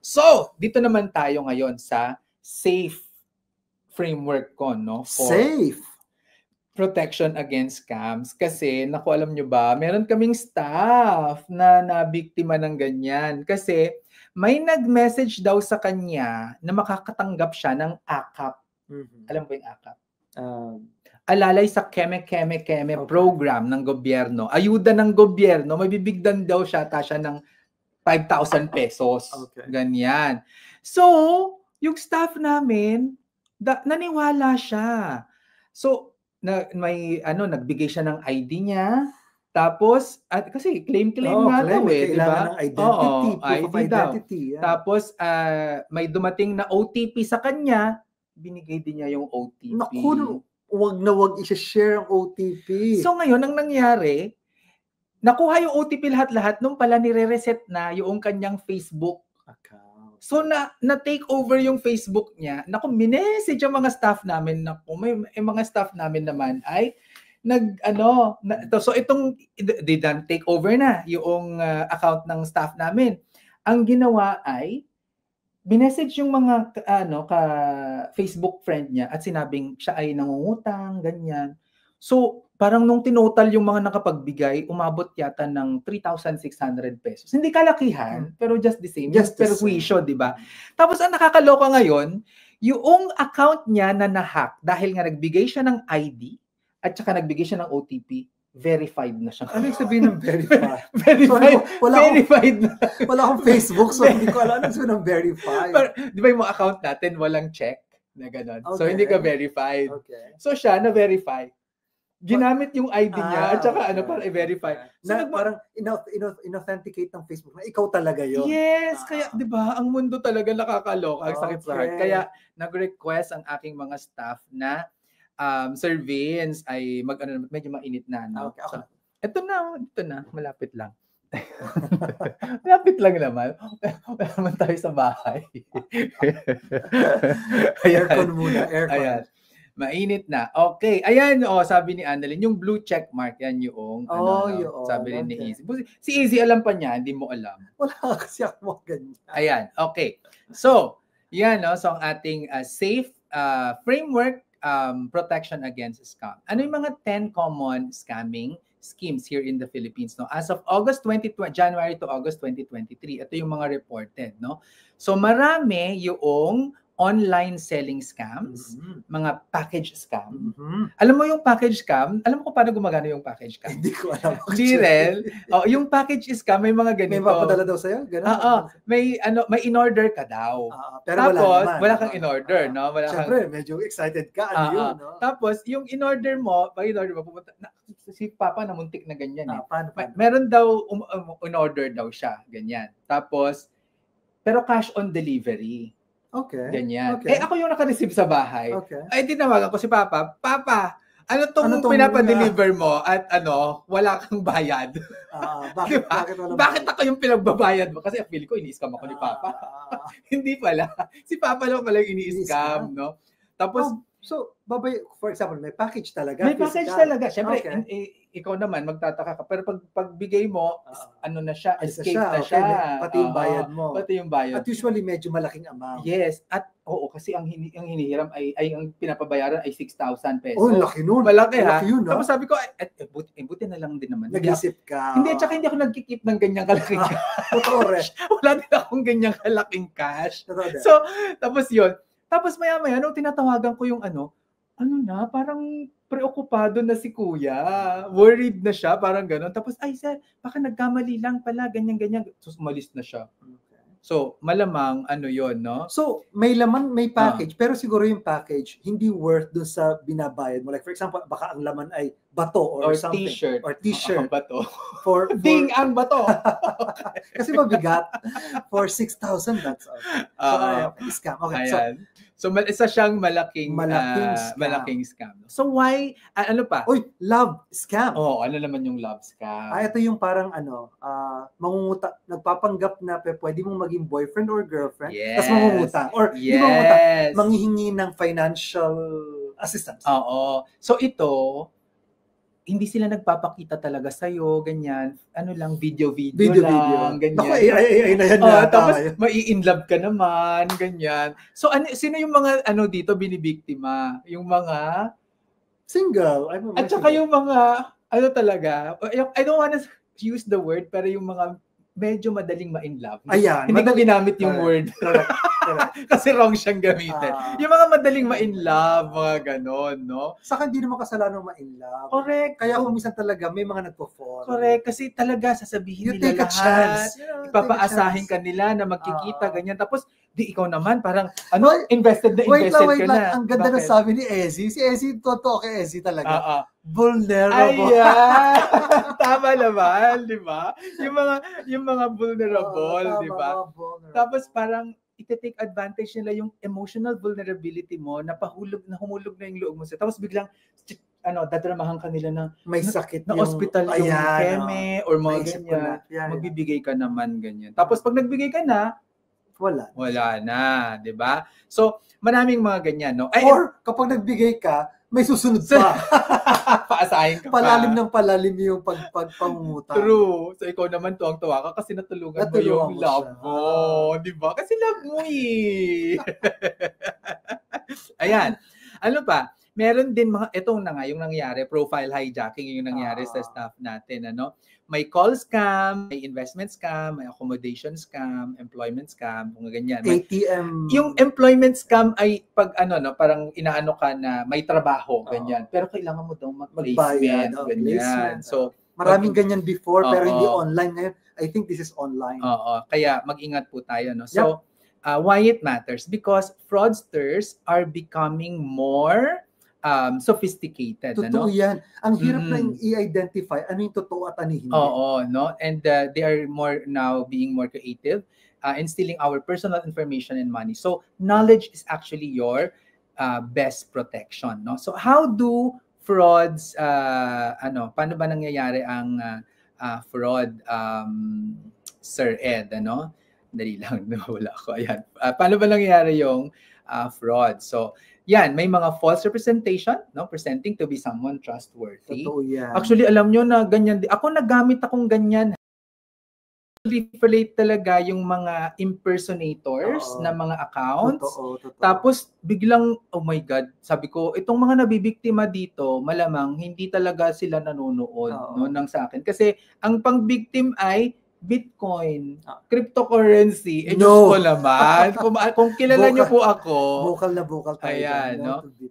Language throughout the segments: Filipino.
So, dito naman tayo ngayon sa safe framework ko, no? For Safe. protection against scams. Kasi, naku, alam nyo ba, meron kaming staff na nabiktima ng ganyan. Kasi, may nag-message daw sa kanya na makakatanggap siya ng AKAP. Alam mo yung AKAP? Alalay sa Keme program ng gobyerno. Ayuda ng gobyerno, mabibigdan daw siya ng 5,000 pesos. Okay. Ganyan. So, yung staff namin, naniwala siya. So, nagbigay siya ng ID niya. Tapos, kasi claim nga daw di ba? Ng identity, proof of identity. Yeah. Tapos, may dumating na OTP sa kanya, binigay din niya yung OTP. Naku, wag i-share ang OTP. So, ngayon, ang nangyari, nakuha yung OTP lahat-lahat nung pala nire-reset na yung kanyang Facebook account. So, na-take over yung Facebook niya. Naku, minessage ang mga staff namin. Naku, may mga staff namin naman ay so itong take over na yung account ng staff namin. Ang ginawa ay minessage yung mga Facebook friend niya at sinabing siya ay nangungutang, ganyan. So, parang nung tinotal yung mga nakapagbigay, umabot yata ng 3,600 pesos. Hindi kalakihan, pero just the same. Just perwisyo, di ba? Tapos ang nakakaloka ngayon, yung account niya na na-hack dahil nga nagbigay siya ng ID at saka nagbigay siya ng OTP, verified na siya. Ano yung sabihin ng verified? Verified na. Wala akong Facebook, so hindi ko alam ano sabihin ng verified. Pero, di ba yung mga account natin, walang check na gano'n. Okay. So, hindi ka verified. Okay. So, siya na-verify. Ginamit yung ID niya at saka para i-verify. So, parang in-authenticate ng Facebook na ikaw talaga yun. Yes, kaya 'di ba, ang mundo talaga nakakaloka, ang sakit sa heart. Kaya nag-request ang aking mga staff na Sir Vince ay medyo mainit na, no? Okay. So, ito na, malapit lang. Malapit lang naman. Wala naman tayo sa bahay. Aircon muna, aircon. Ayan. Mainit na. Okay. Ayan, sabi ni Annalyn, yung blue check mark, yan yung, sabi rin ni Easy. Si Easy, alam pa niya, hindi mo alam. Wala kasi ako ganyan. Ayan, okay. So, yan, no? So, ang ating safe framework protection against scam. Ano yung mga 10 common scamming schemes here in the Philippines, no? As of January to August 2023, ito yung mga reported, no? So, marami yung online selling scams, mga package scam. Alam mo yung package scam? Alam mo kung paano gumagana yung package scam? Hindi ko alam. Jirel, yung package scam may mga ganito. May mapadala daw sa'yo? May in-order ka daw. Pero tapos, wala kang in-order, no? Siyempre, medyo excited ka. Yun, no? Tapos, yung in-order mo, pupunta, si Papa namuntik na ganyan. Paano? Meron daw, in-order daw siya, ganyan. Tapos, pero cash on delivery. Okay. Ganyan. Okay. Ako yung naka-receive sa bahay. Okay. Ay, tinawagan ko si Papa. Papa, ano tong pinapa-deliver mo at wala kang bayad? Bakit ako yung pinagbabayad mo? Kasi feel ko ini-scam ako ni Papa. Hindi pala. Si Papa lang pala yung ini-scam, no? Tapos, so, for example, may package talaga. May package talaga. Siyempre, ikaw naman, magtataka ka. Pero pag bigay mo, na siya, escape na siya. Pati yung bayad mo. Pati yung bayad. At usually, medyo malaking amount. Yes. At kasi ang hinihiram ay ang pinapabayaran ay 6,000 pesos. Oh, laki nun. Malaki ha. Yun, tapos sabi ko, buti na lang din naman. Nag-isip ka. Hindi, tsaka hindi ako nagkikip ng ganyang kalaking cash. Wala din akong ganyang kalaking cash. So, tapos yun. Tapos maya-maya, nung tinatawagan ko yung parang preokupado na si kuya. Worried na siya, parang gano'n. Tapos, ay sir, baka nagkamali lang pala, ganyan-ganyan. So, umalis na siya. So, malamang, yun, no? So, may laman, may package, pero siguro yung package, hindi worth dun sa binabayad mo. Like, for example, baka ang laman ay bato or something. T-shirt. Or t-shirt. Bato. Ding ang bato! Kasi mabigat. For 6,000, that's all. So, scam. Okay, ayan. So, isa siyang malaking scam. So, why, pa? Love scam. Ano naman yung love scam? Ito yung parang, nagpapanggap na pwede mong maging boyfriend or girlfriend, tapos mangungutang. Or, di mangungutang, manghihingi ng financial assistance. Oo. So, ito, hindi sila nagpapakita talaga sa'yo, ganyan. Ano lang, video Video. lang, ganyan. Naku, AI na yan yata. Tapos, mai-inlove ka naman, ganyan. So, sino yung mga, dito, binibiktima? Yung mga... Single. At saka yung mga, talaga, I don't wanna use the word, pero yung mga medyo madaling ma-inlove. Ayan. Hindi ko ginamit yung word. Correct. Kasi wrong siyang gamitin. Yung mga madaling ma-inlove, mga ganon, no? Saka hindi naman kasalanang ma-inlove. Correct. Kaya kung minsan talaga may mga nagpo-fall. Correct. Kasi talaga sasabihin You nila take a lahat. chance. Ipapaasahin ka nila na magkikita, ganyan. Tapos, di ikaw naman, parang, invested na wait invested lang, ka na. Ang ganda na Bakit? sabi ni Ezzy. Si Ezzy, totoo kay Ezzy talaga. Vulnerable. Ayan! Tama naman, di ba? Yung mga vulnerable, di ba? Tapos parang iti-take advantage nila yung emotional vulnerability mo na humulog na yung loob mo. Tapos biglang dadramahan ka nila na may sakit na hospital yung keme or mga ganyan. Magbibigay ka naman ganyan. Tapos pag nagbigay ka na, wala na, di ba? So, maraming mga ganyan, no? Or kapag nagbigay ka, may susunod pa. Paasahin ka palalim ng palalim yung pagpangungutang. True. So, ikaw naman tuwang-tuwa ka kasi natulungan mo yung love mo. Di ba? Kasi love mo eh. Ayan. Ano pa? Meron din itong yung nangyari, profile hijacking yung nangyari sa staff natin, May call scam, may investment scam, may accommodation scam, employment scam, mga ganyan. ATM. Yung employment scam ay pag parang inaano ka na may trabaho, ganyan. Pero kailangan mo daw mag-placement, ganyan. So, maraming ganyan before, pero hindi online ngayon. I think this is online. Kaya mag-ingat po tayo, no? So, why it matters? Because fraudsters are becoming more sophisticated. Totoo yan. Ang hirap na i-identify ano yung totoo at ano hindi. No? And they are being more creative in stealing our personal information and money. So, knowledge is actually your best protection, no? So, how do frauds, paano ba nangyayari ang fraud, Sir Ed, Dali lang, wala ko. Ayan. Paano ba nangyayari yung fraud? So, yan, may mga false representation, presenting to be someone trustworthy. Totoo yan. Actually, alam nyo na ganyan. Ako nagamit akong ganyan. Relate talaga yung mga impersonators na mga accounts. Totoo. Tapos, biglang, oh my God, sabi ko, itong mga nabibiktima dito, malamang hindi talaga sila nanonood ng sa akin. Kasi, ang pang-victim ay Bitcoin, cryptocurrency, Diyos ko naman. Kung kilala niyo po ako, vocal na vocal tayo. Ayan,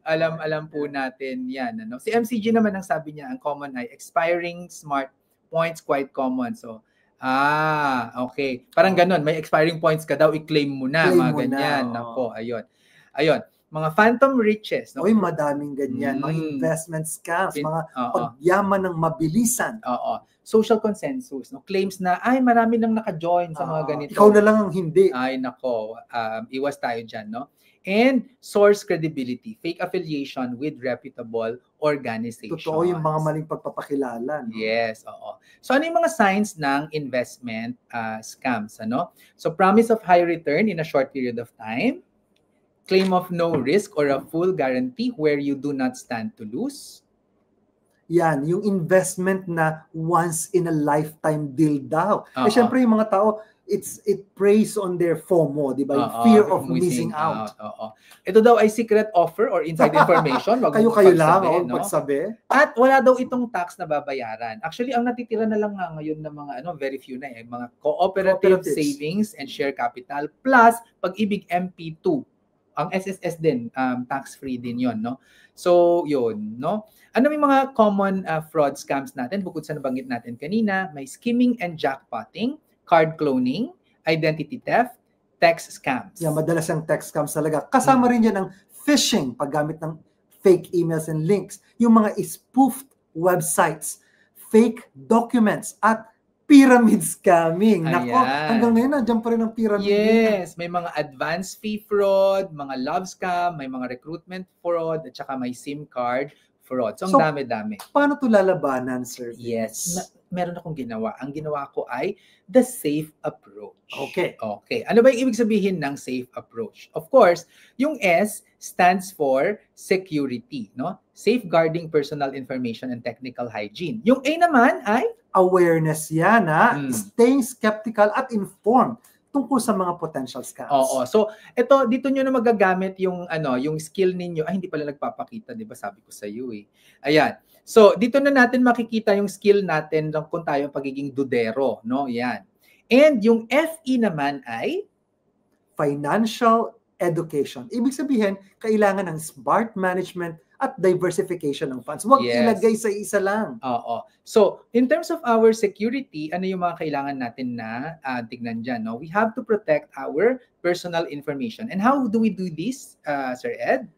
alam po natin yan. Si MCG naman ang sabi niya, ang common ay expiring smart points, quite common. So, okay. Parang ganun, may expiring points ka daw, i-claim mo na, mga ganyan. Nako, ayun. Mga phantom riches. Uy, madaming ganyan. Mga investment scams, mga pagyaman ng mabilisan. Social consensus, claims na, marami nang naka-join sa mga ganito. Ikaw na lang ang hindi. Ay, nako. Iwas tayo dyan, And source credibility, fake affiliation with reputable organizations. Totoo yung mga maling pagpapakilala. Yes, So, ano yung mga signs ng investment scams, So, promise of high return in a short period of time, claim of no risk or a full guarantee where you do not stand to lose. Yan, yung investment na once in a lifetime deal daw. Syempre yung mga tao, it preys on their FOMO, di ba? Yung fear of missing out. Ito daw ay secret offer or inside information. Kayo lang, pagsabi. At wala daw itong tax na babayaran. Actually, ang natitira na lang ngayon ng mga very few na mga cooperative savings and share capital plus Pag-ibig MP2. Ang SSS din, tax-free din yon, So, yun, Ano may mga common fraud scams natin bukod sa nabanggit natin kanina? May skimming and jackpotting, card cloning, identity theft, text scams. Yeah, madalas yung text scams talaga. Kasama rin yan ang phishing, paggamit ng fake emails and links, yung mga spoofed websites, fake documents, at pyramid scamming. Nako, hanggang ngayon nandiyan pa rin ang pyramid. Yes, may mga advance fee fraud, mga love scam, may mga recruitment fraud, at saka may SIM card fraud. So, ang dami-dami. Paano ito lalabanan, sir? Yes. meron akong ginawa. Ang ginawa ko ay the safe approach. Okay. Okay. Ano ba yung ibig sabihin ng safe approach? Of course, yung S stands for security, no? Safeguarding personal information and technical hygiene. Yung A naman ay Awareness yan, staying skeptical at informed tungkol sa mga potential scams. Oo. So, dito nyo na magagamit yung yung skill ninyo. Ay, hindi pala nagpapakita, 'di ba? Sabi ko sa iyo eh. Ayan. So, dito na natin makikita yung skill natin kung tayo pagiging dudero, no? Yan. And yung FE naman ay financial education. Ibig sabihin, kailangan ng smart management at diversification ng funds. Huwag ilagay sa isa lang. Oo. So, in terms of our security, ano yung mga kailangan natin na tignan dyan? No? We have to protect our personal information. And how do we do this, Sir Ed?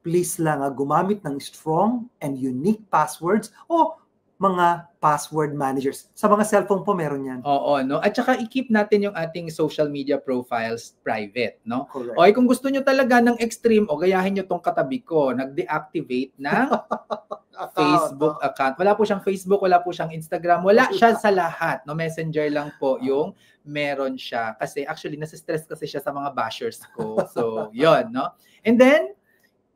Please lang gumamit ng strong and unique passwords o mga password managers. Sa mga cellphone po meron yan. Oo, no? At saka i-keep natin yung ating social media profiles private, no? Correct. O kung gusto nyo talaga ng extreme, gayahin nyo tong katabi ko, nag-deactivate ng Facebook account. Wala po siyang Facebook, wala po siyang Instagram, wala siya sa lahat, no? Messenger lang po yung meron siya. Kasi actually, nasa-stress kasi siya sa mga bashers ko. So, yon, no? And then,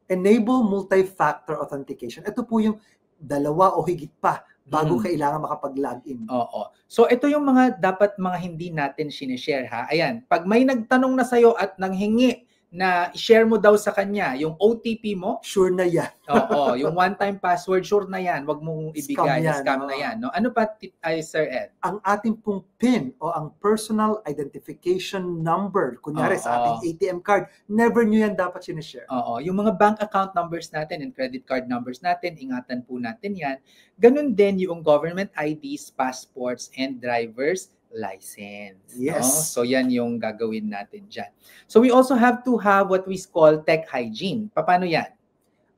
enable multi-factor authentication. Ito po yung dalawa o higit pa bago kailangan makapag-login. Oo. So, ito yung dapat mga hindi natin sinishare, ha? Ayan, pag may nagtanong na sa'yo at nanghingi na i-share mo daw sa kanya yung OTP mo, sure na yan. Oo, yung one-time password, sure na yan. Huwag mong ibigay, scam na yan. No? Ano pa, Sir Ed? Ang ating pong PIN o ang personal identification number, kunyari sa ating ATM card, never nyo yan dapat sinishare. Oo, yung mga bank account numbers natin and credit card numbers natin, ingatan po natin yan. Ganun din yung government IDs, passports, and driver's license. Yes. No? So, yan yung gagawin natin dyan. So, we also have to have what we call tech hygiene. Paano yan?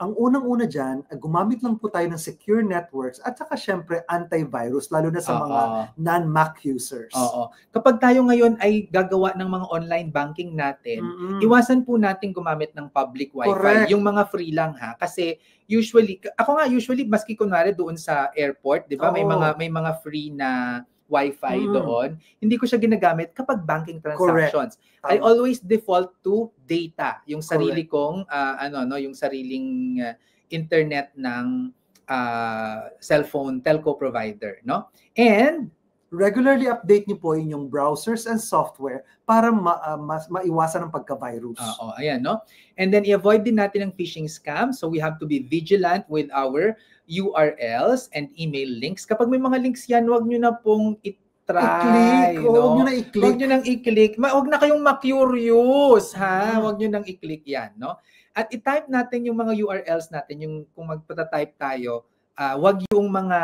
Ang unang-una dyan, gumamit lang po tayo ng secure networks at saka syempre antivirus, lalo na sa mga non-Mac users. Oo. Kapag tayo ngayon ay gagawa ng mga online banking natin, iwasan po natin gumamit ng public wifi. Correct. Yung mga free lang, ha? Kasi usually, maski kunwari doon sa airport, di ba? May mga free na Wi-Fi doon. Hindi ko siya ginagamit kapag banking transactions. I always default to data, yung sarili kong yung sariling internet ng cellphone telco provider, no? And regularly update niyo po inyong browsers and software para maiwasan ang pagka-virus. Oo, ayan, no? And then i-avoid din natin ang phishing scam. So we have to be vigilant with our URLs and email links. Kapag may mga links yan, huwag nyo na pong i-try. I-click. Huwag nyo na i-click. Huwag nyo nang i-click. Huwag na kayong ma-curious, ha? Huwag nyo nang i-click yan, no? At i-type natin yung mga URLs natin, yung kung magpata-type tayo, wag yung mga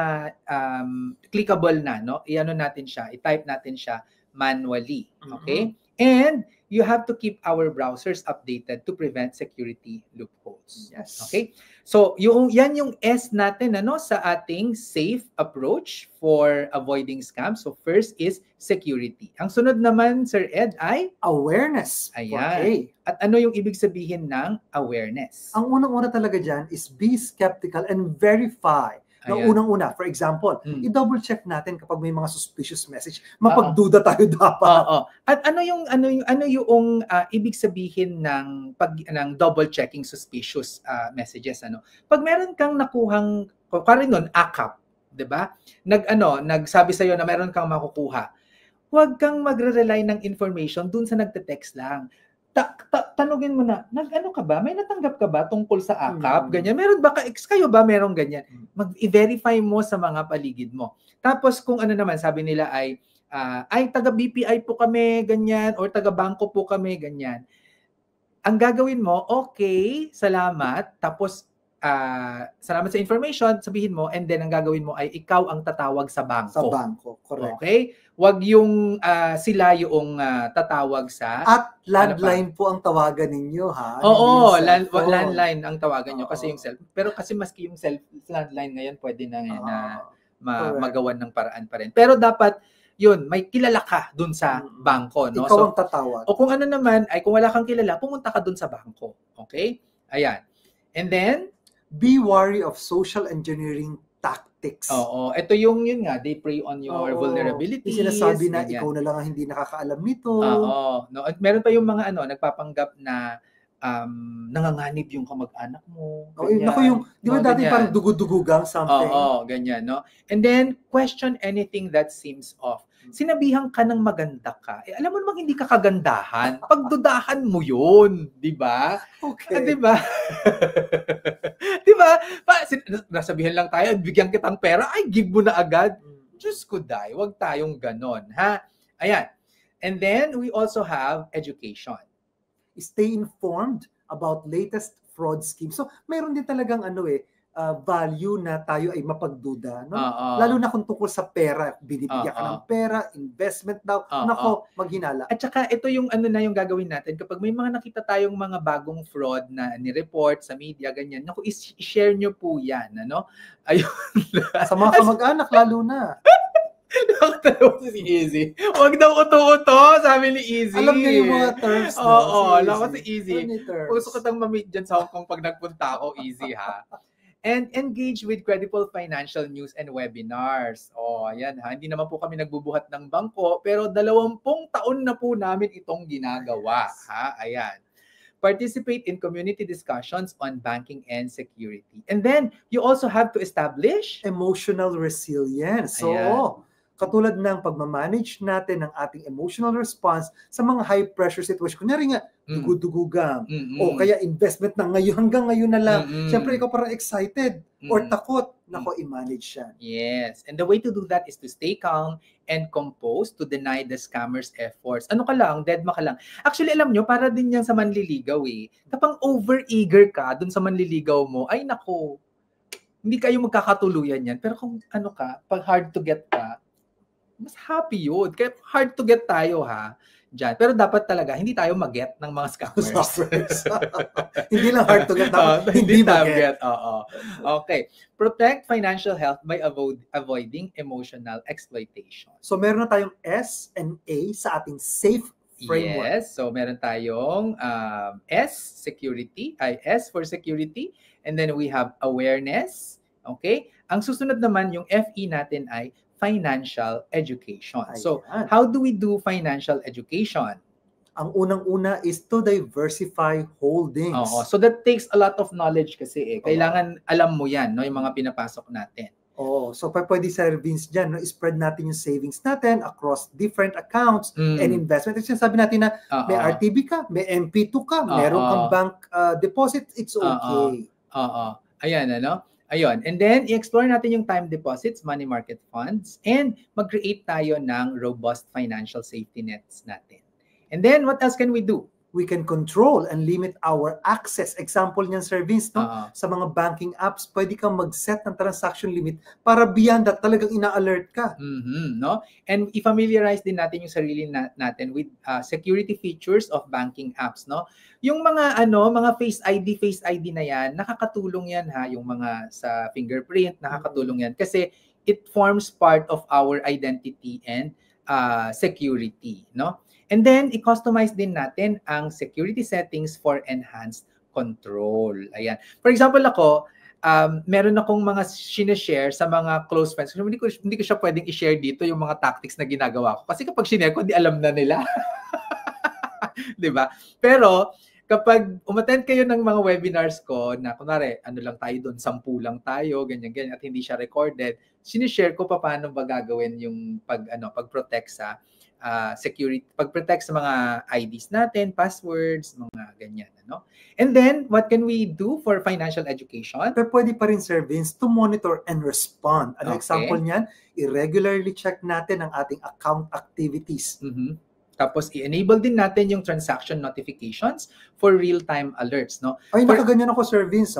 clickable na, no? I-ano natin siya, i-type natin siya manually, okay? And you have to keep our browsers updated to prevent security loopholes. Yes. Okay? So, yan yung S natin sa ating safe approach for avoiding scams. So, first is security. Ang sunod naman, Sir Ed, ay awareness. Ayan. At ano yung ibig sabihin ng awareness? Ang unang-una talaga dyan is be skeptical and verify. Unang-una, for example, i-double check natin kapag may mga suspicious message. Mapagduda tayo dapat. At ano yung ibig sabihin ng double checking suspicious messages, ano? Pag meron kang nakuhang parang nun ACAP, 'di ba? Nagsabi sa iyo na meron kang makukuha. Huwag kang magre-rely ng information dun sa nagte-text lang. Tanungin mo na, ka ba? May natanggap ka ba tungkol sa ACAP? Ganyan. Meron ba kayo ba merong ganyan? Mag-verify mo sa mga paligid mo. Tapos kung naman, sabi nila ay taga-BPI po kami, ganyan, or taga-bangko po kami, ganyan. Ang gagawin mo, okay, salamat. Tapos, salamat sa information, sabihin mo, and then ang gagawin mo ay ikaw ang tatawag sa bangko. Sa bangko, correct. Okay? Wag yung sila yung tatawag sa... At landline po ang tawagan ninyo, ha? Oo, landline ang tawagan nyo kasi yung pero kasi maski yung landline ngayon pwede na magawan ng paraan pa rin. Pero dapat yun, may kilala ka dun sa bangko, no? Ikaw ang tatawag. O kung naman, ay kung wala kang kilala, pumunta ka dun sa bangko. Okay? Ayan. And then, be wary of social engineering tactics. tactics. Oo, ito yun nga, they prey on your vulnerabilities. Yung sinasabi na ganyan. ikaw na lang ang hindi nakakaalam nito. Oo. No, at meron pa yung mga nagpapanggap na nanganganib yung kamag-anak mo. Ganyan. Naku, yung, di ba dati parang dugudugugang something? Oo, ganyan, no? And then, question anything that seems off. Sinabihan ka ng maganda ka. Alam mo namang hindi ka kagandahan. Pagdudahan mo yun. Di ba? Okay. Di ba? Di ba? Nasabihan lang tayo, bigyan kitang pera, ay, give mo na agad. Diyos ko, day. Huwag tayong ganon, ha? Ayan. And then, we also have education. Stay informed about latest fraud schemes. So, mayroon din talagang value na tayo ay mapagduda. No? Lalo na kung tungkol sa pera. Binibigyan ka ng pera, investment daw. Nako, maghinala. At saka, ito yung yung gagawin natin. Kapag may mga nakita tayong mga bagong fraud na ni-report sa media, ganyan, naku, i-share nyo po yan. Ayun. Sa mga kamag-anak, lalo na. Nakatalaw si Easy. Huwag daw uto-uto, sabi ni Easy. Alam niya yung mga terms. Oo, alam ko si Easy. Puso ko tang ma-meet dyan sa Hong Kong pag nagpunta ako, Easy ha. And engage with credible financial news and webinars. Ayan ha. Hindi naman po kami nagbubuhat ng bangko, pero 20 taon na po namin itong ginagawa. Ha? Ayan. Participate in community discussions on banking and security. And then, you also have to establish emotional resilience. So, katulad ng pagmamanage natin ng ating emotional response sa mga high-pressure situation. Kunyari nga, dugudugugang. O kaya investment na ngayon, hanggang ngayon na lang. Siyempre, ikaw parang excited or takot. Nako, i-manage yan. Yes. And the way to do that is to stay calm and composed to deny the scammer's efforts. Ano ka lang, deadma ka lang. Actually, alam nyo, para din yan sa manliligaw eh. Kapag over-eager ka dun sa manliligaw mo, ay nako, hindi kayo magkakatuluyan yan. Pero kung pag hard to get ka, mas happy yun. Kaya hard to get tayo ha. Diyan. Pero dapat talaga, hindi tayo mag-get ng mga scammers. Hindi lang hard to get. Hindi mag-get. Okay. Protect financial health by avoiding emotional exploitation. So, meron na tayong S and A sa ating safe framework. Yes. So, meron tayong S, security. S for security. And then we have awareness. Okay? Ang susunod naman, yung FE natin ay financial education. So, how do we do financial education? Ang unang-una is to diversify holdings. So, that takes a lot of knowledge kasi Kailangan alam mo yan, no, yung mga pinapasok natin. So pwede sa Vince dyan, no, spread natin yung savings natin across different accounts and investment. Kasi sabi natin na may RTB ka, may MP2 ka, meron kang bank deposit, it's okay. Ayan, Ayun. And then, i-explore natin yung time deposits, money market funds, and mag-create tayo ng robust financial safety nets natin. And then, what else can we do? We can control and limit our access. Example niyan, Sir Vince, no? Sa mga banking apps, pwede kang mag-set ng transaction limit para beyond that, talagang ina-alert ka. No? And i-familiarize din natin yung sarili natin with security features of banking apps, no? Yung mga mga Face ID na yan, nakakatulong yan ha, yung mga sa fingerprint, nakakatulong yan kasi it forms part of our identity and security, no? And then, i-customize din natin ang security settings for enhanced control. Ayan. For example, ako, meron akong mga sinishare sa mga close friends. Hindi ko siya pwedeng i-share dito yung mga tactics na ginagawa ko. Kasi kapag sinare ko, di alam na nila. Diba? Pero, kapag umattend kayo ng mga webinars ko na kunwari, lang tayo doon, 10 lang tayo, ganyan, at hindi siya recorded, sinishare ko paano ba gagawin yung pag-protect sa security, pag-protect sa mga IDs natin, passwords, mga ganyan, And then, what can we do for financial education? Pero pwede pa rin, Sir Vince, to monitor and respond. Example niyan, i-regularly check natin ang ating account activities. Tapos, i-enable din natin yung transaction notifications for real-time alerts, no? Ay, nakaganyan ako, Sir Vince,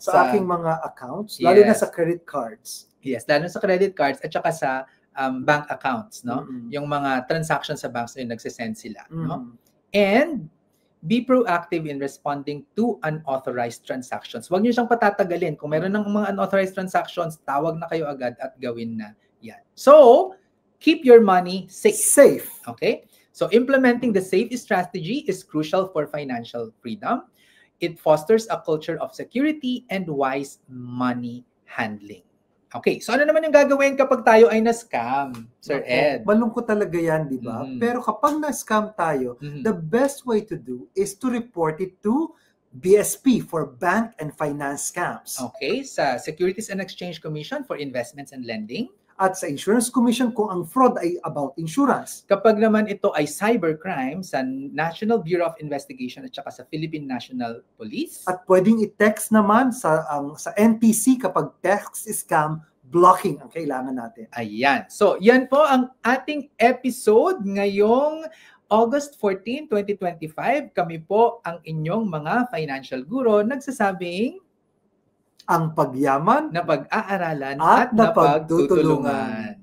sa aking mga accounts, lalo na sa credit cards. Yes, lalo sa credit cards at saka sa bank accounts, no? Yung mga transactions sa banks na nagsisend sila, no? And be proactive in responding to unauthorized transactions. Huwag niyo siyang patatagalin. Kung meron ng mga unauthorized transactions, tawag na kayo agad at gawin na yan. So, keep your money safe. Okay? So, implementing the safe strategy is crucial for financial freedom. It fosters a culture of security and wise money handling. Okay, so ano naman yung gagawin kapag tayo ay na-scam, Sir Nako, Ed? malungkot talaga yan, di ba? Mhm. Pero kapag na-scam tayo, Mhm. the best way to do is to report it to BSP for Bank and Finance Scams. Okay, sa Securities and Exchange Commission for Investments and Lending. At sa Insurance Commission kung ang fraud ay about insurance. Kapag naman ito ay cybercrime, sa National Bureau of Investigation at saka sa Philippine National Police. At pwedeng i-text naman sa NTC kapag text scam, blocking ang kailangan natin. Ayan. So, yan po ang ating episode ngayong August 14, 2025. Kami po ang inyong mga financial guro nagsasabing Ang pagyaman na pag-aaralan at at napagtutulungan.